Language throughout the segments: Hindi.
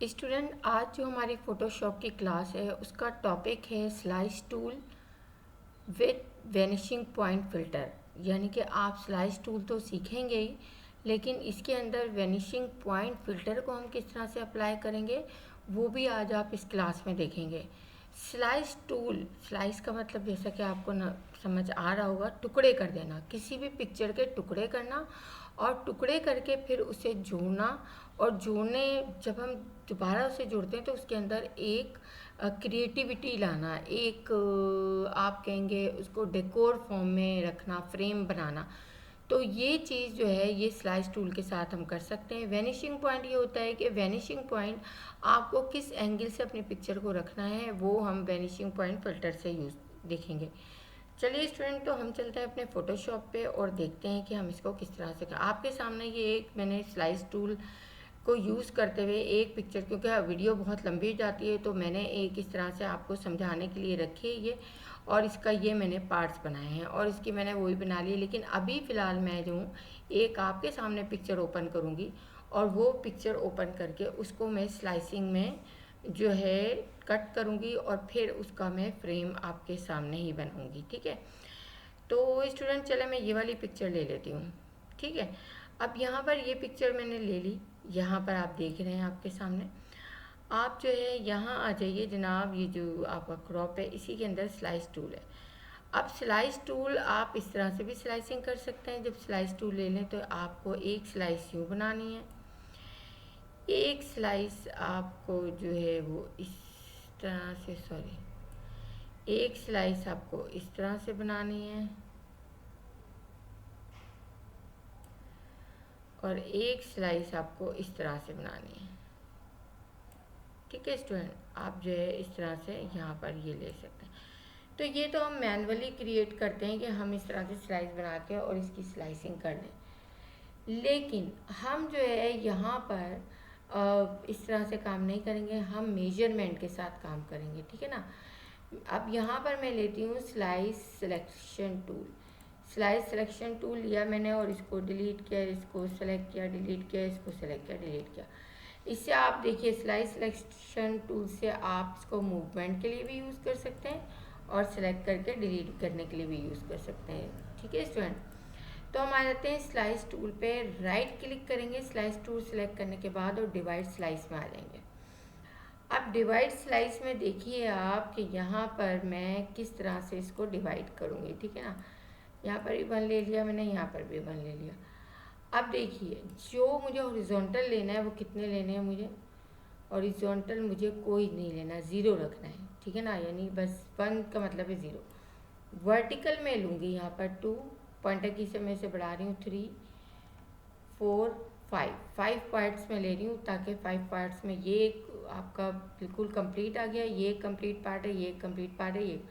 स्टूडेंट, आज जो हमारी फ़ोटोशॉप की क्लास है उसका टॉपिक है slice tool with vanishing point filter. यानी कि आप स्लाइस टूल तो सीखेंगे ही, लेकिन इसके अंदर वेनिशिंग पॉइंट फ़िल्टर को हम किस तरह से अप्लाई करेंगे वो भी आज आप इस क्लास में देखेंगे। स्लाइस टूल, स्लाइस का मतलब जैसा कि आपको न समझ आ रहा होगा, टुकड़े कर देना, किसी भी पिक्चर के टुकड़े करना और टुकड़े करके फिर उसे जोड़ना। और जोड़ने जब हम दोबारा उसे जोड़ते हैं तो उसके अंदर एक क्रिएटिविटी लाना, एक आप कहेंगे उसको डेकोर फॉर्म में रखना, फ्रेम बनाना। तो ये चीज़ जो है ये स्लाइस टूल के साथ हम कर सकते हैं। वेनिशिंग पॉइंट ये होता है कि वेनिशिंग पॉइंट आपको किस एंगल से अपनी पिक्चर को रखना है वो हम वेनिशिंग पॉइंट फ़िल्टर से यूज़ देखेंगे। चलिए स्टूडेंट, तो हम चलते हैं अपने फ़ोटोशॉप पे और देखते हैं कि हम इसको किस तरह से कर। आपके सामने ये एक मैंने स्लाइस टूल को यूज़ करते हुए एक पिक्चर, क्योंकि वीडियो बहुत लंबी हो जाती है तो मैंने एक इस तरह से आपको समझाने के लिए रखी है ये। और इसका ये मैंने पार्ट्स बनाए हैं और इसकी मैंने वही बना ली। लेकिन अभी फ़िलहाल मैं जो हूँ एक आपके सामने पिक्चर ओपन करूँगी और वो पिक्चर ओपन करके उसको मैं स्लाइसिंग में जो है कट करूँगी और फिर उसका मैं फ्रेम आपके सामने ही बनाऊँगी। ठीक है, तो स्टूडेंट चले मैं ये वाली पिक्चर ले लेती हूँ। ठीक है, अब यहाँ पर ये पिक्चर मैंने ले ली। यहाँ पर आप देख रहे हैं आपके सामने, आप जो है यहाँ आ जाइए जनाब। ये जो आपका क्रॉप है इसी के अंदर स्लाइस टूल है। अब स्लाइस टूल आप इस तरह से भी स्लाइसिंग कर सकते हैं। जब स्लाइस टूल ले लें तो आपको एक स्लाइस यूँ बनानी है, एक स्लाइस आपको जो है वो इस तरह से, सॉरी, एक स्लाइस आपको इस तरह से बनानी है और एक स्लाइस आपको इस तरह से बनानी है। ठीक है स्टूडेंट, आप जो है इस तरह से यहाँ पर ये ले सकते हैं। तो ये तो हम मैनुअली क्रिएट करते हैं कि हम इस तरह से स्लाइस बना के और इसकी स्लाइसिंग कर लें। लेकिन हम जो है यहाँ पर इस तरह से काम नहीं करेंगे, हम मेजरमेंट के साथ काम करेंगे। ठीक है ना। अब यहाँ पर मैं लेती हूँ slice selection tool. Slice selection tool लिया मैंने और इसको डिलीट किया, इसको सेलेक्ट किया, डिलीट किया, इसको सेलेक्ट किया, डिलीट किया। इससे आप देखिए स्लाइस सिलेक्शन टूल से आप इसको मूवमेंट के लिए भी यूज़ कर सकते हैं और सेलेक्ट करके डिलीट करने के लिए भी यूज़ कर सकते हैं। ठीक है स्टूडेंट, तो हम आ जाते हैं स्लाइस टूल पे, राइट क्लिक करेंगे स्लाइस टूल सेलेक्ट करने के बाद और डिवाइड स्लाइस में आ जाएंगे। अब डिवाइड स्लाइस में देखिए आप कि यहाँ पर मैं किस तरह से इसको डिवाइड करूँगी। ठीक है ना, यहाँ पर भी वन ले लिया मैंने, यहाँ पर भी वन ले लिया। अब देखिए जो मुझे हॉरिजॉन्टल लेना है वो कितने लेने हैं मुझे, हॉरिजॉन्टल मुझे कोई नहीं लेना, ज़ीरो रखना है। ठीक है ना, यानी बस वन का मतलब है ज़ीरो। वर्टिकल में लूँगी यहाँ पर टू, पॉइंटर की से मैं इसे बढ़ा रही हूँ, 3 4 5, 5 पार्ट्स में ले रही हूँ ताकि 5 पार्ट्स में ये एक आपका बिल्कुल कंप्लीट आ गया। ये एक कंप्लीट पार्ट है, ये एक कंप्लीट पार्ट है। ये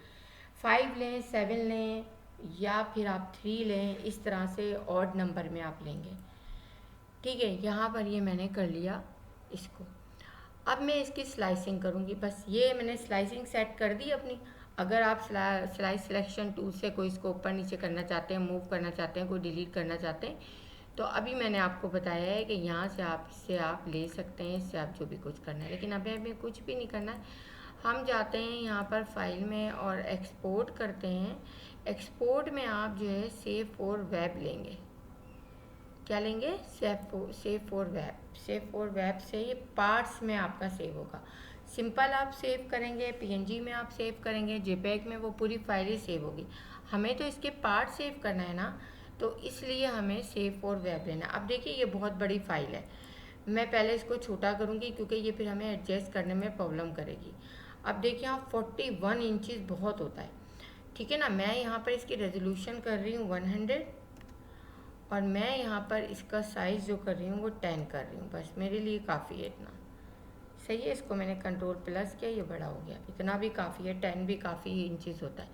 5 लें, 7 लें या फिर आप 3 लें, इस तरह से ऑड नंबर में आप लेंगे। ठीक है, यहाँ पर ये मैंने कर लिया इसको। अब मैं इसकी स्लाइसिंग करूँगी, बस ये मैंने स्लाइसिंग सेट कर दी अपनी। अगर आप स्लाइस सिलेक्शन टूल से कोई इसको ऊपर नीचे करना चाहते हैं, मूव करना चाहते हैं, कोई डिलीट करना चाहते हैं, तो अभी मैंने आपको बताया है कि यहाँ से आप इससे आप ले सकते हैं, इससे आप जो भी कुछ करना है। लेकिन अभी हमें कुछ भी नहीं करना है, हम जाते हैं यहाँ पर फाइल में और एक्सपोर्ट करते हैं। एक्सपोर्ट में आप जो है सेव फॉर वेब लेंगे। क्या लेंगे? Save for web. Save for web से ये पार्ट्स में आपका सेव होगा। सिंपल आप सेव करेंगे, पीएनजी में आप सेव करेंगे, जेपीईजी में वो पूरी फाइल ही सेव होगी। हमें तो इसके पार्ट सेव करना है ना, तो इसलिए हमें सेव फॉर वेब लेना। अब देखिए ये बहुत बड़ी फाइल है, मैं पहले इसको छोटा करूँगी क्योंकि ये फिर हमें एडजस्ट करने में प्रॉब्लम करेगी। अब देखिए यहाँ 41 इंचज़ बहुत होता है। ठीक है ना, मैं यहाँ पर इसकी रेजोल्यूशन कर रही हूँ 100 और मैं यहाँ पर इसका साइज़ जो कर रही हूँ वो 10 कर रही हूँ, बस मेरे लिए काफ़ी है इतना। सही है, इसको मैंने कंट्रोल प्लस किया, ये बड़ा हो गया, इतना भी काफ़ी है, 10 भी काफ़ी इंचज़ होता है।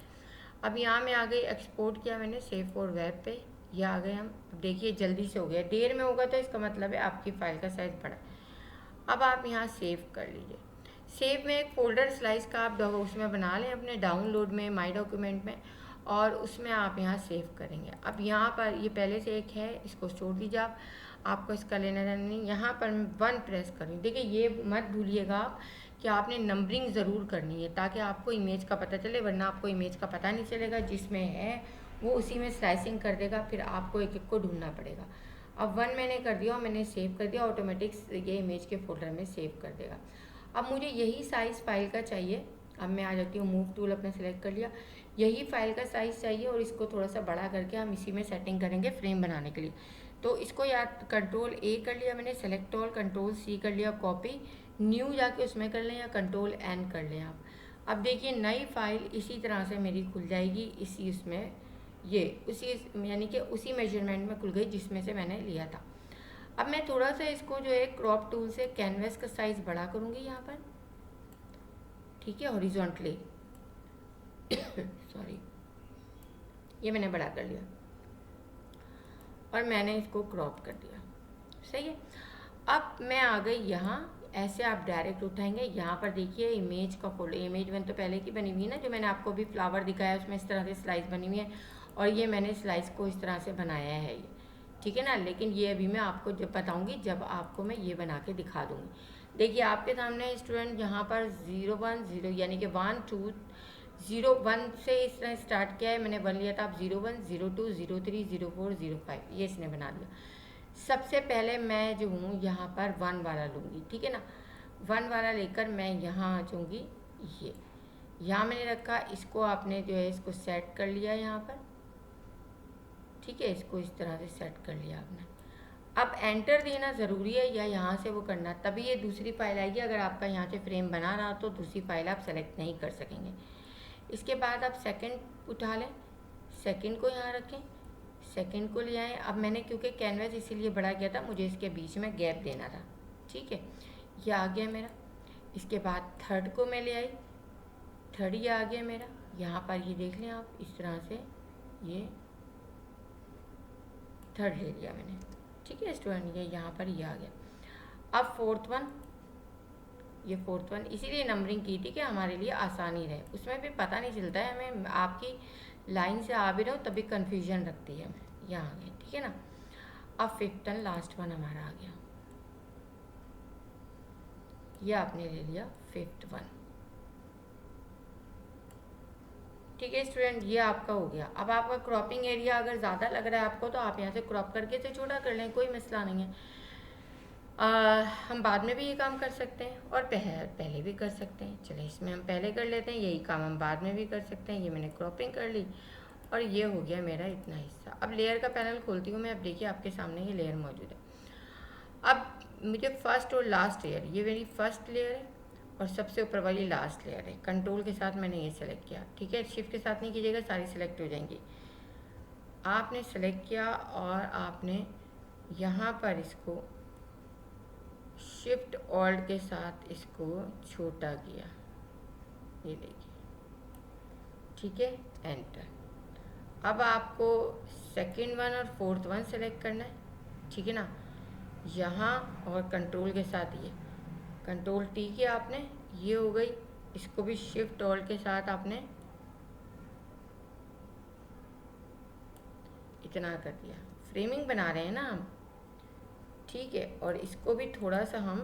अब यहाँ में आ गई, एक्सपोर्ट किया मैंने सेव फॉर वेब पे, ये आ गए हम। अब देखिए जल्दी से हो गया, देर में होगा तो इसका मतलब है आपकी फ़ाइल का साइज़ बड़ा। अब आप यहाँ सेव कर लीजिए। सेव में एक फ़ोल्डर स्लाइस का आप उसमें बना लें अपने डाउनलोड में, माई डॉक्यूमेंट में, और उसमें आप यहाँ सेव करेंगे। अब यहाँ पर ये पहले से एक है, इसको छोड़ दीजिए आप। आपको इसका लेना देना नहीं। यहाँ पर मैं 1 प्रेस करूँ। देखिए ये मत भूलिएगा आप कि आपने नंबरिंग ज़रूर करनी है ताकि आपको इमेज का पता चले, वरना आपको इमेज का पता नहीं चलेगा। जिसमें है वो उसी में स्लाइसिंग कर देगा, फिर आपको एक एक को ढूंढना पड़ेगा। अब 1 मैंने कर दिया और मैंने सेव कर दिया, ऑटोमेटिक ये इमेज के फोल्डर में सेव कर देगा। अब मुझे यही साइज़ फाइल का चाहिए। अब मैं आ जाती हूँ, मूव टूल अपने सेलेक्ट कर लिया, यही फाइल का साइज़ चाहिए और इसको थोड़ा सा बड़ा करके हम इसी में सेटिंग करेंगे फ्रेम बनाने के लिए। तो इसको या कंट्रोल ए कर लिया मैंने, सेलेक्ट ऑल, कंट्रोल सी कर लिया, कॉपी, न्यू जाके उसमें कर लें या कंट्रोल एन कर लें आप। अब देखिए नई फाइल इसी तरह से मेरी खुल जाएगी, इसी उसमें ये उसी यानी कि उसी मेजरमेंट में खुल गई जिसमें से मैंने लिया था। अब मैं थोड़ा सा इसको जो है क्रॉप टूल से कैनवस का साइज़ बड़ा करूँगी यहाँ पर, ठीक है, हॉरिजॉन्टली सॉरी, ये मैंने बड़ा कर लिया और मैंने इसको क्रॉप कर दिया, सही है। अब मैं आ गई यहाँ, ऐसे आप डायरेक्ट उठाएंगे यहाँ पर देखिए इमेज का फोल्डर, इमेज 1 तो पहले की बनी हुई है ना, जो मैंने आपको भी फ्लावर दिखाया उसमें इस तरह से स्लाइस बनी हुई है और ये मैंने स्लाइस को इस तरह से बनाया है ये, ठीक है ना। लेकिन ये अभी मैं आपको जब बताऊँगी जब आपको मैं ये बना के दिखा दूँगी। देखिए आपके सामने स्टूडेंट यहाँ पर 0 1 0 यानी कि 1 2 0 1 से इसने स्टार्ट किया है, मैंने 1 लिया था। आप 0 1 0 2 0 3 0 4 0 5 ये इसने बना दिया। सबसे पहले मैं जो हूँ यहाँ पर 1 वाला लूँगी, ठीक है ना। 1 वाला लेकर मैं यहाँ आ जाऊँगी, ये यहाँ मैंने रखा, इसको आपने जो है इसको सेट कर लिया यहाँ पर, ठीक है, इसको इस तरह से सेट कर लिया आपने। अब एंटर देना ज़रूरी है या यहाँ से वो करना, तभी ये दूसरी फाइल आएगी। अगर आपका यहाँ से फ्रेम बना रहा तो दूसरी फाइल आप सेलेक्ट नहीं कर सकेंगे। इसके बाद आप सेकंड उठा लें, सेकंड को यहाँ रखें, सेकंड को ले आएँ। अब मैंने क्योंकि कैनवस इसीलिए बड़ा किया था, मुझे इसके बीच में गैप देना था, ठीक है, ये आ गया मेरा। इसके बाद थर्ड को मैं ले आई, थर्ड ये आ गया मेरा। यहाँ पर ये देख लें आप, इस तरह से ये थर्ड ले लिया मैंने, ठीक है स्टूडेंट, ये यहाँ पर ये आ गया। अब फोर्थ वन, ये फोर्थ वन इसीलिए नंबरिंग की थी कि हमारे लिए आसानी रहे, उसमें भी पता नहीं चलता है हमें, आपकी लाइन से आ भी रहो तभी कन्फ्यूजन रखती है हमें। यहाँ आ गया, ठीक है ना। अब फिफ्थ एंड लास्ट वन हमारा आ गया, ये आपने ले लिया फिफ्थ वन, ठीक है स्टूडेंट, ये आपका हो गया। अब आपका क्रॉपिंग एरिया अगर ज़्यादा लग रहा है आपको तो आप यहाँ से क्रॉप करके इसे छोटा कर लें, कोई मसला नहीं है। हम बाद में भी ये काम कर सकते हैं और पहले भी कर सकते हैं। चलिए इसमें हम पहले कर लेते हैं, यही काम हम बाद में भी कर सकते हैं। ये मैंने क्रॉपिंग कर ली और ये हो गया मेरा इतना हिस्सा। अब लेयर का पैनल खोलती हूँ मैं, अब देखिए आपके सामने ये लेयर मौजूद है। अब मुझे फर्स्ट और लास्ट लेयर, ये मेरी फर्स्ट लेयर है और सबसे ऊपर वाली लास्ट लेयर है। कंट्रोल के साथ मैंने ये सेलेक्ट किया, ठीक है, शिफ्ट के साथ नहीं कीजिएगा, सारी सेलेक्ट हो जाएंगी। आपने सेलेक्ट किया और आपने यहाँ पर इसको शिफ्ट ऑल्ट के साथ इसको छोटा किया, ये देखिए, ठीक है, एंटर। अब आपको सेकंड वन और फोर्थ वन सेलेक्ट करना है, ठीक है ना, यहाँ और कंट्रोल के साथ ये कंट्रोल टी किया आपने, ये हो गई। इसको भी शिफ्ट ऑल्ट के साथ आपने इतना कर दिया। फ्रेमिंग बना रहे हैं ना हम, ठीक है, और इसको भी थोड़ा सा हम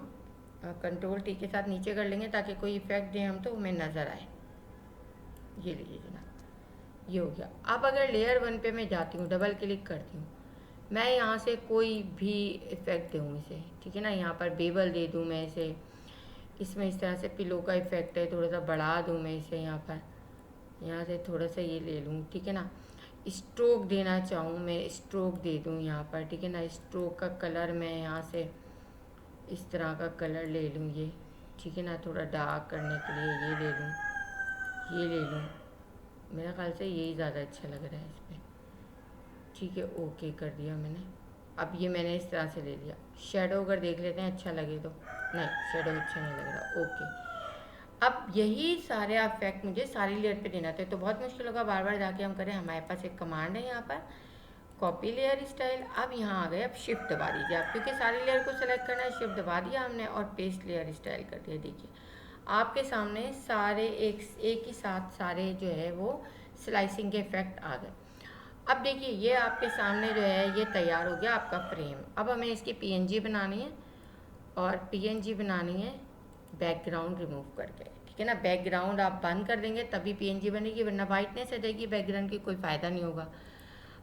कंट्रोल टी के साथ नीचे कर लेंगे ताकि कोई इफेक्ट दें हम तो हमें नज़र आए। ये लीजिए जनाब, ये हो गया। अब अगर लेयर 1 पे मैं जाती हूँ, डबल क्लिक करती हूँ, मैं यहाँ से कोई भी इफ़ेक्ट दूँ इसे, ठीक है ना, यहाँ पर बेबल दे दूँ मैं इसे, इसमें इस तरह से पिलो का इफ़ेक्ट है, थोड़ा सा बढ़ा दूँ मैं इसे, यहाँ से थोड़ा सा ये ले लूँ, ठीक है ना। स्ट्रोक देना चाहूँ मैं, स्ट्रोक दे दूँ यहाँ पर, ठीक है ना। स्ट्रोक का कलर मैं यहाँ से इस तरह का कलर ले लूँ ये, ठीक है ना, थोड़ा डार्क करने के लिए ये ले लूँ, ये ले लूँ, मेरा ख्याल से यही ज़्यादा अच्छा लग रहा है इस पर, ठीक है, ओके कर दिया मैंने। अब ये मैंने इस तरह से ले लिया। शेडो अगर देख लेते हैं अच्छा लगे तो, नहीं शेडो अच्छा नहीं लग रहा, ओके। अब यही सारे इफेक्ट मुझे सारी लेयर पे देना था, तो बहुत मुश्किल होगा बार बार जाके हम करें। हमारे पास एक कमांड है यहाँ पर, कॉपी लेयर स्टाइल। अब यहाँ आ गए, अब शिफ्ट दबा दीजिए आप, क्योंकि सारी लेयर को सेलेक्ट करना है, शिफ्ट दबा दिया हमने और पेस्ट लेयर स्टाइल कर दिया। देखिए आपके सामने सारे एक ही साथ सारे जो है वो स्लाइसिंग के इफेक्ट आ गए। अब देखिए ये आपके सामने जो है ये तैयार हो गया आपका फ्रेम। अब हमें इसकी पीएनजी बनानी है, और पीएनजी बनानी है बैकग्राउंड रिमूव करके, ठीक है ना। बैकग्राउंड आप बंद कर देंगे तभी पीएनजी बनेगी, वरना वाइटनेस आ जाएगी बैकग्राउंड की, कोई फ़ायदा नहीं होगा।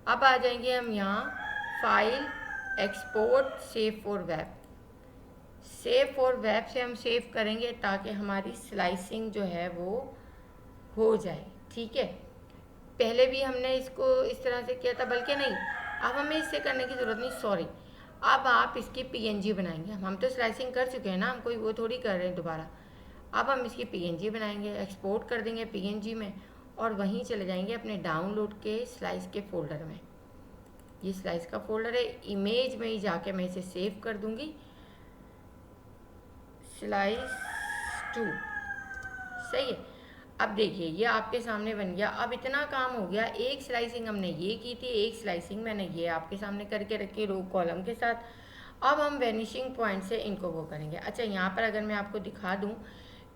अब आ जाएंगे हम यहाँ file, export, save for web. Save for web से हम सेव करेंगे ताकि हमारी स्लाइसिंग जो है वो हो जाए, ठीक है। पहले भी हमने इसको इस तरह से किया था, बल्कि नहीं, अब हमें इससे करने की ज़रूरत नहीं, सॉरी। अब आप इसकी पीएनजी बनाएंगे, हम तो स्लाइसिंग कर चुके हैं ना, हम कोई वो थोड़ी कर रहे हैं दोबारा। अब हम इसकी पीएनजी बनाएंगे, एक्सपोर्ट कर देंगे पीएनजी में, और वहीं चले जाएंगे अपने डाउनलोड के स्लाइस के फोल्डर में। ये स्लाइस का फोल्डर है, इमेज में ही जाके मैं इसे सेव कर दूंगी, स्लाइस 2, सही है। अब देखिए ये आपके सामने बन गया। अब इतना काम हो गया, एक स्लाइसिंग हमने ये की थी, एक स्लाइसिंग मैंने ये आपके सामने करके रखी रो कॉलम के साथ। अब हम वेनिशिंग पॉइंट से इनको वो करेंगे। अच्छा यहाँ पर अगर मैं आपको दिखा दूँ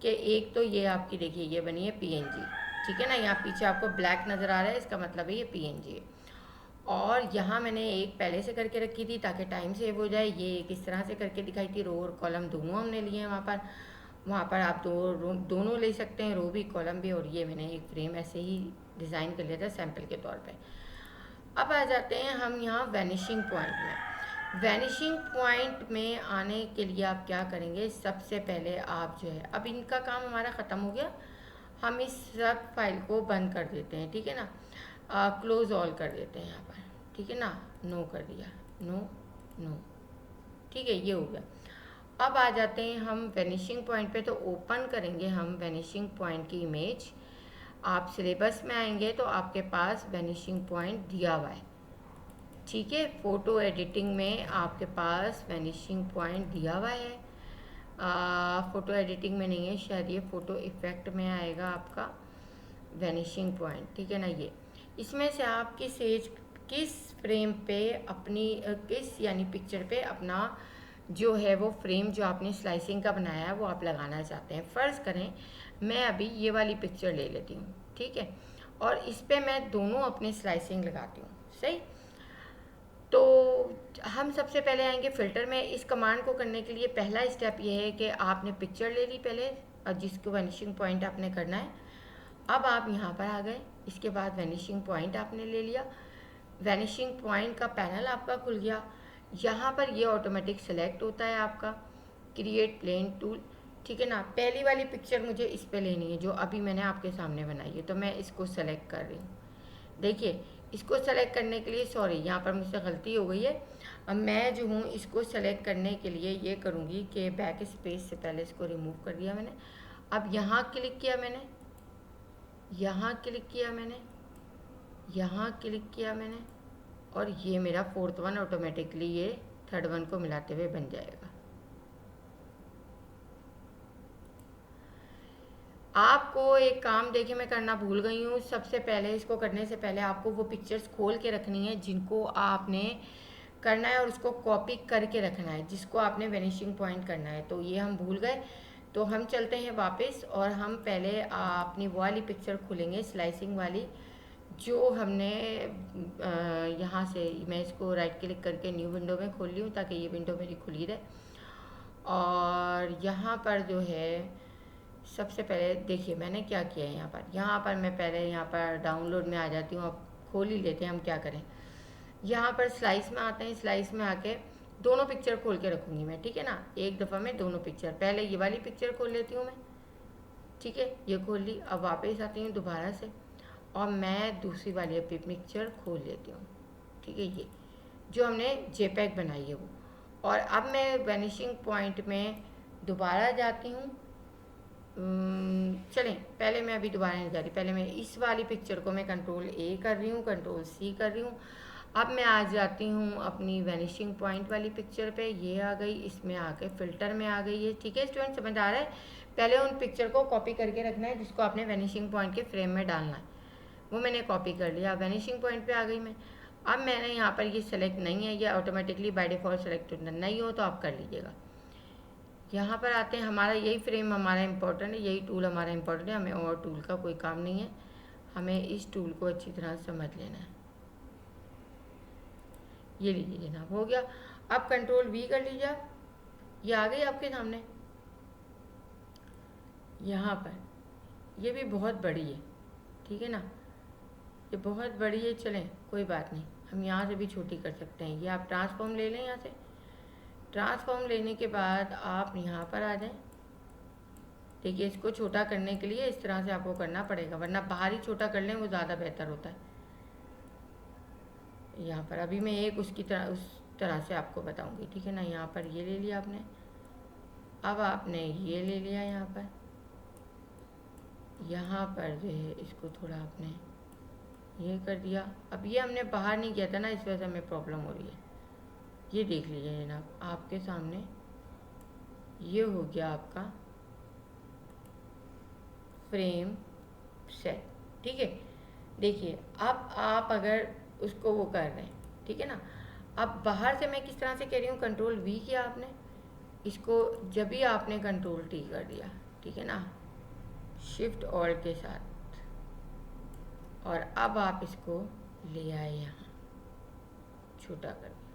कि एक तो ये आपकी देखिए ये बनी है पीएनजी, ठीक है ना, यहाँ पीछे आपको ब्लैक नज़र आ रहा है, इसका मतलब है ये पीएनजी है। और यहाँ मैंने एक पहले से करके रखी थी ताकि टाइम सेव हो जाए, ये एक इस तरह से करके दिखाई थी, रो और कॉलम दोनों हमने लिए हैं वहाँ पर आप दोनों ले सकते हैं, रो भी कॉलम भी। और ये मैंने एक फ्रेम ऐसे ही डिज़ाइन कर लिया था सैम्पल के तौर पे। अब आ जाते हैं हम यहाँ वैनिशिंग पॉइंट में। वैनिशिंग पॉइंट में आने के लिए आप क्या करेंगे, सबसे पहले आप जो है, अब इनका काम हमारा ख़त्म हो गया, हम इस सब फाइल को बंद कर देते हैं, ठीक है ना, क्लोज ऑल कर देते हैं यहाँ पर, ठीक है ना, नो कर दिया, नो नो, ठीक है, ये हो गया। अब आ जाते हैं हम वेनिशिंग पॉइंट पे, तो ओपन करेंगे हम वेनिशिंग पॉइंट की इमेज। आप सिलेबस में आएंगे तो आपके पास वेनिशिंग पॉइंट दिया हुआ है, ठीक है। फ़ोटो एडिटिंग में आपके पास वेनिशिंग पॉइंट दिया हुआ है, फ़ोटो एडिटिंग में नहीं है शायद, ये फ़ोटो इफ़ेक्ट में आएगा आपका वेनिशिंग पॉइंट, ठीक है ना। ये इसमें से आप किस फ्रेम पे अपनी किस यानी पिक्चर पे अपना जो है वो फ्रेम जो आपने स्लाइसिंग का बनाया है वो आप लगाना चाहते हैं। फ़र्ज़ करें मैं अभी ये वाली पिक्चर ले लेती हूँ, ठीक है, और इस पे मैं दोनों अपने स्लाइसिंग लगाती हूँ, सही। तो हम सबसे पहले आएंगे फ़िल्टर में। इस कमांड को करने के लिए पहला स्टेप ये है कि आपने पिक्चर ले ली पहले, और जिसको वैनिशिंग पॉइंट आपने करना है। अब आप यहाँ पर आ गए, इसके बाद वैनिशिंग पॉइंट आपने ले लिया, वैनिशिंग पॉइंट का पैनल आपका खुल गया। यहाँ पर ये ऑटोमेटिक सेलेक्ट होता है आपका क्रिएट प्लेन टूल, ठीक है ना। पहली वाली पिक्चर मुझे इस पे लेनी है जो अभी मैंने आपके सामने बनाई है, तो मैं इसको सेलेक्ट कर रही हूँ। देखिए इसको सेलेक्ट करने के लिए, सॉरी यहाँ पर मुझसे गलती हो गई है, अब मैं जो हूँ इसको सेलेक्ट करने के लिए ये करूँगी कि बैक स्पेस से पहले इसको रिमूव कर दिया मैंने। अब यहाँ क्लिक किया मैंने, यहाँ क्लिक किया मैंने, यहाँ क्लिक किया मैंने, और ये मेरा फोर्थ वन ऑटोमेटिकली ये थर्ड वन को मिलाते हुए बन जाएगा। आपको एक काम देखिए मैं करना भूल गई हूँ, सबसे पहले इसको करने से पहले आपको वो पिक्चर्स खोल के रखनी है जिनको आपने करना है, और उसको कॉपी करके रखना है जिसको आपने वेनिशिंग पॉइंट करना है। तो ये हम भूल गए, तो हम चलते हैं वापस, और हम पहले अपनी वो वाली पिक्चर खोलेंगे स्लाइसिंग वाली जो हमने यहाँ से, मैं इसको राइट क्लिक करके न्यू विंडो में खोल ली हूँ ताकि ये विंडो मेरी खुली रहे। और यहाँ पर जो है सबसे पहले देखिए मैंने क्या किया है, यहाँ पर मैं पहले यहाँ पर डाउनलोड में आ जाती हूँ। अब खोल ही लेते हैं, हम क्या करें, यहाँ पर स्लाइस में आते हैं, स्लाइस में आके दोनों पिक्चर खोल के रखूँगी मैं, ठीक है ना, एक दफ़ा में दोनों पिक्चर। पहले ये वाली पिक्चर खोल लेती हूँ मैं, ठीक है, ये खोल ली। अब वापस आती हूँ दोबारा से, और मैं दूसरी वाली अपनी पिक्चर खोल लेती हूँ, ठीक है, ये जो हमने जेपैग बनाई है वो। और अब मैं वेनिशिंग पॉइंट में दोबारा जाती हूँ। चलें, पहले मैं अभी दोबारा नहीं जा रही, पहले मैं इस वाली पिक्चर को मैं कंट्रोल ए कर रही हूँ, कंट्रोल सी कर रही हूँ। अब मैं आ जाती हूँ अपनी वेनिशिंग पॉइंट वाली पिक्चर पे, ये आ गई, इसमें आके फ़िल्टर में आ गई है, ठीक है स्टूडेंट, समझ आ रहा है। पहले उन पिक्चर को कॉपी करके रखना है जिसको आपने वेनिशिंग पॉइंट के फ्रेम में डालना है, वो मैंने कॉपी कर लिया। वेनिशिंग पॉइंट पे आ गई मैं। अब मैंने यहाँ पर ये सेलेक्ट नहीं है, ये ऑटोमेटिकली बाय डिफ़ॉल्ट सेलेक्ट नहीं हो तो आप कर लीजिएगा। यहाँ पर आते हैं, हमारा यही फ्रेम हमारा इम्पोर्टेंट है, यही टूल हमारा इम्पोर्टेंट है, हमें और टूल का कोई काम नहीं है, हमें इस टूल को अच्छी तरह समझ लेना है। ये लीजिए जनाब, हो गया। अब कंट्रोल वी कर लीजिए आप, ये आ गई आपके सामने। यहाँ पर ये भी बहुत बड़ी है, ठीक है ना, ये बहुत बड़ी है। चलें कोई बात नहीं, हम यहाँ से भी छोटी कर सकते हैं। ये आप ट्रांसफॉर्म ले लें, यहाँ से ट्रांसफॉर्म लेने के बाद आप यहाँ पर आ जाएं। देखिए इसको छोटा करने के लिए इस तरह से आपको करना पड़ेगा, वरना बाहर ही छोटा कर लें, वो ज़्यादा बेहतर होता है। यहाँ पर अभी मैं एक उसकी तरह उस तरह से आपको बताऊंगी, ठीक है ना। यहाँ पर ये ले लिया आपने, अब आपने ये ले लिया यहाँ पर, यहाँ पर जो है इसको थोड़ा आपने ये कर दिया। अब ये हमने बाहर नहीं किया था ना, इस वजह से हमें प्रॉब्लम हो रही है। ये देख लीजिए जनाब, आपके सामने ये हो गया आपका फ्रेम सेट, ठीक है। देखिए अब आप अगर उसको वो कर रहे हैं, ठीक है ना। अब बाहर से मैं किस तरह से कह रही हूँ, कंट्रोल वी किया आपने, इसको जब भी आपने कंट्रोल टी कर दिया, ठीक है ना, शिफ्ट ऑल्ट के साथ, और अब आप इसको ले आए यहाँ, छोटा कर दिया,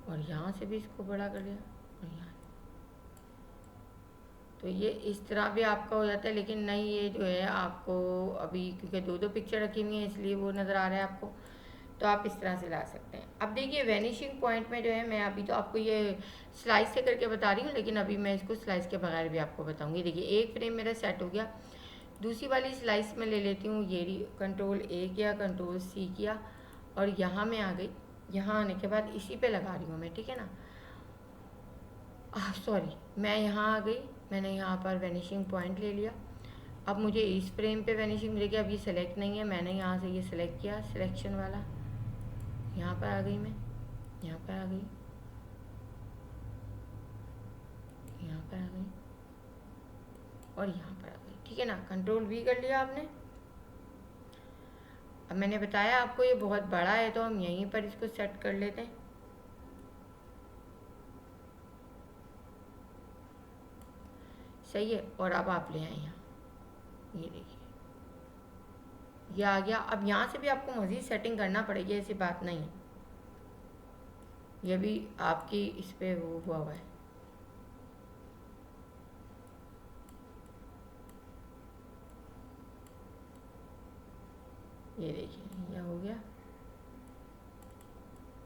और यहाँ से भी इसको बड़ा कर दिया, और यहाँ। तो ये इस तरह भी आपका हो जाता है, लेकिन नहीं, ये जो है आपको अभी क्योंकि दो दो पिक्चर रखी हुई हैं इसलिए वो नज़र आ रहा है आपको, तो आप इस तरह से ला सकते हैं। अब देखिए वैनिशिंग पॉइंट में जो है, मैं अभी तो आपको ये स्लाइस से करके बता रही हूँ, लेकिन अभी मैं इसको स्लाइस के बगैर भी आपको बताऊँगी। देखिए एक फ्रेम मेरा सेट हो गया, दूसरी वाली स्लाइस में ले लेती हूँ, ये कंट्रोल ए किया, कंट्रोल सी किया, और यहाँ मैं आ गई। यहाँ आने के बाद इसी पे लगा रही हूँ मैं, ठीक है ना। सॉरी, मैं यहाँ आ गई, मैंने यहाँ पर वैनिशिंग पॉइंट ले लिया। अब मुझे इस फ्रेम पे वैनिशिंग मिलेगी, अब ये सेलेक्ट नहीं है, मैंने यहाँ से ये सिलेक्ट किया, सिलेक्शन वाला, यहाँ पर आ गई मैं, यहाँ पर आ गई, यहाँ पर आ गई, और यहाँ पर आ गई, ठीक है ना। कंट्रोल वी कर लिया आपने। अब मैंने बताया आपको ये बहुत बड़ा है, तो हम यहीं पर इसको सेट कर लेते हैं। सही है, और अब आप ले आए यहाँ, ये देखिए ये आ गया। अब यहाँ से भी आपको मज़ीद सेटिंग करना पड़ेगी, ऐसी बात नहीं है, ये भी आपकी इस पे वो हुआ है। ये देखिए यह हो गया,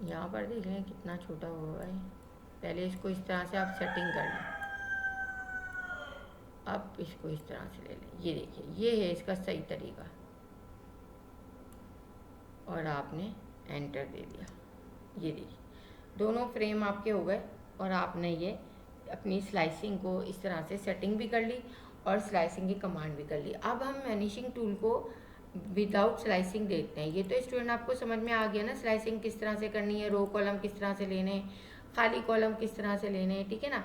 यहाँ पर देख लें कितना छोटा हुआ है। पहले इसको इस तरह से आप सेटिंग कर लें, अब इसको इस तरह से ले लें। ये देखिए ये है इसका सही तरीका, और आपने एंटर दे दिया। ये देखिए दोनों फ्रेम आपके हो गए, और आपने ये अपनी स्लाइसिंग को इस तरह से सेटिंग भी कर ली, और स्लाइसिंग की कमांड भी कर ली। अब हम वैनिशिंग टूल को विदाउट स्लाइसिंग देखते हैं। ये तो स्टूडेंट आपको समझ में आ गया ना, स्लाइसिंग किस तरह से करनी है, रो कॉलम किस तरह से लेने हैं, खाली कॉलम किस तरह से लेने हैं, ठीक है ना।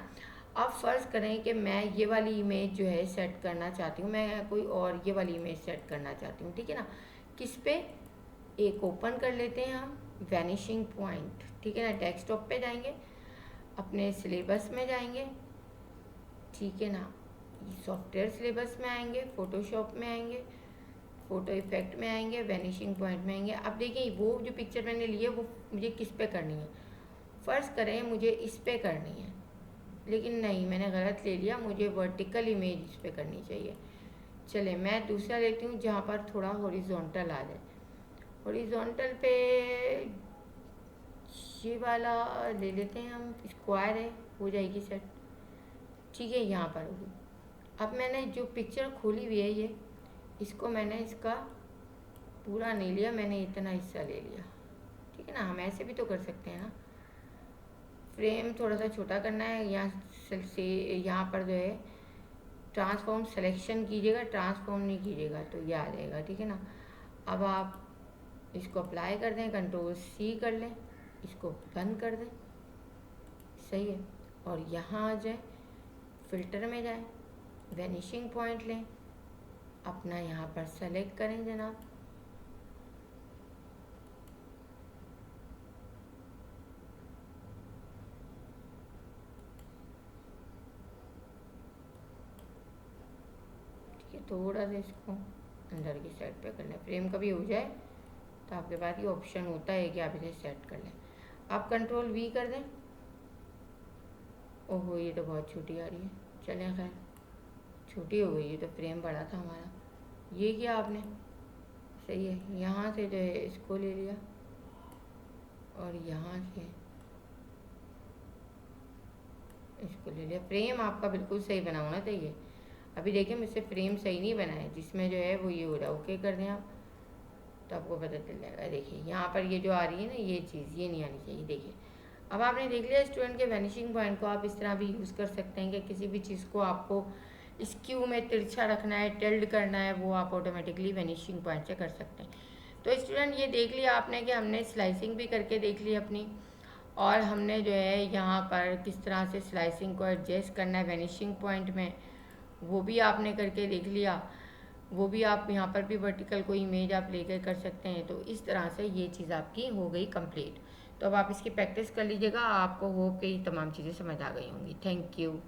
अब फ़र्ज़ करें कि मैं ये वाली इमेज जो है सेट करना चाहती हूँ, मैं कोई और ये वाली इमेज सेट करना चाहती हूँ, ठीक है ना। किस पे, एक ओपन कर लेते हैं हम वैनिशिंग पॉइंट, ठीक है ना। डेस्कटॉप पे जाएंगे, अपने सिलेबस में जाएंगे, ठीक है ना, सॉफ्टवेयर सिलेबस में आएंगे, फ़ोटोशॉप में आएंगे, फ़ोटो इफेक्ट में आएंगे, वैनिशिंग पॉइंट में आएंगे। अब देखिए वो जो पिक्चर मैंने ली है वो मुझे किस पे करनी है। फ़र्ज़ करें मुझे इस पे करनी है, लेकिन नहीं, मैंने गलत ले लिया, मुझे वर्टिकल इमेज इस पे करनी चाहिए। चले मैं दूसरा लेती हूँ जहाँ पर थोड़ा हॉरिजॉन्टल आ जाए। हॉरिजॉन्टल पे ये वाला ले लेते हैं हम, स्क्वायर है, हो जाएगी सेट, ठीक है, यहाँ पर होगी। अब मैंने जो पिक्चर खोली हुई है ये, इसको मैंने इसका पूरा नहीं लिया, मैंने इतना हिस्सा ले लिया, ठीक है ना। हम ऐसे भी तो कर सकते हैं ना, फ्रेम थोड़ा सा छोटा करना है, यहाँ से यहाँ पर जो है ट्रांसफॉर्म सिलेक्शन कीजिएगा, ट्रांसफॉर्म नहीं कीजिएगा तो ये आ जाएगा, ठीक है ना। अब आप इसको अप्लाई कर दें, कंट्रोल सी कर लें, इसको बंद कर दें, सही है। और यहाँ आ जाए, फ़िल्टर में जाए, वैनिशिंग पॉइंट लें, अपना यहाँ पर सेलेक्ट करें जनाब, ठीक है। थोड़ा सा इसको अंदर की साइड पे कर लें, फ्रेम कभी हो जाए तो आपके पास ये ऑप्शन होता है कि आप इसे सेट कर लें। आप कंट्रोल वी कर दें। ओहो, ये तो बहुत छोटी आ रही है। चलें खैर, छोटी हो गई, ये तो फ्रेम बड़ा था हमारा। ये किया आपने, सही है। यहाँ से जो है इसको ले लिया और यहाँ से इसको ले लिया। फ्रेम आपका बिल्कुल सही बना होना चाहिए। अभी देखिए मुझसे फ्रेम सही नहीं बना है, जिसमें जो है वो ये हो रहा है। ओके कर दें आप, तो आपको पता चल जाएगा। देखिए यहाँ पर ये जो आ रही है ना, ये चीज़ ये नहीं आनी चाहिए। देखिए अब आपने देख लिया स्टूडेंट के वैनिशिंग पॉइंट को आप इस तरह भी यूज़ कर सकते हैं कि किसी भी चीज़ को आपको स्क्यू में तिरछा रखना है, टिल्ड करना है, वो आप ऑटोमेटिकली वैनिशिंग पॉइंट से कर सकते हैं। तो स्टूडेंट ये देख लिया आपने कि हमने स्लाइसिंग भी करके देख ली अपनी, और हमने जो है यहाँ पर किस तरह से स्लाइसिंग को एडजस्ट करना है वैनिशिंग पॉइंट में, वो भी आपने करके देख लिया। वो भी आप यहाँ पर भी वर्टिकल कोई इमेज आप लेकर कर सकते हैं। तो इस तरह से ये चीज़ आपकी हो गई कंप्लीट। तो अब आप इसकी प्रैक्टिस कर लीजिएगा, आपको होप कि ये तमाम चीज़ें समझ आ गई होंगी। Thank you.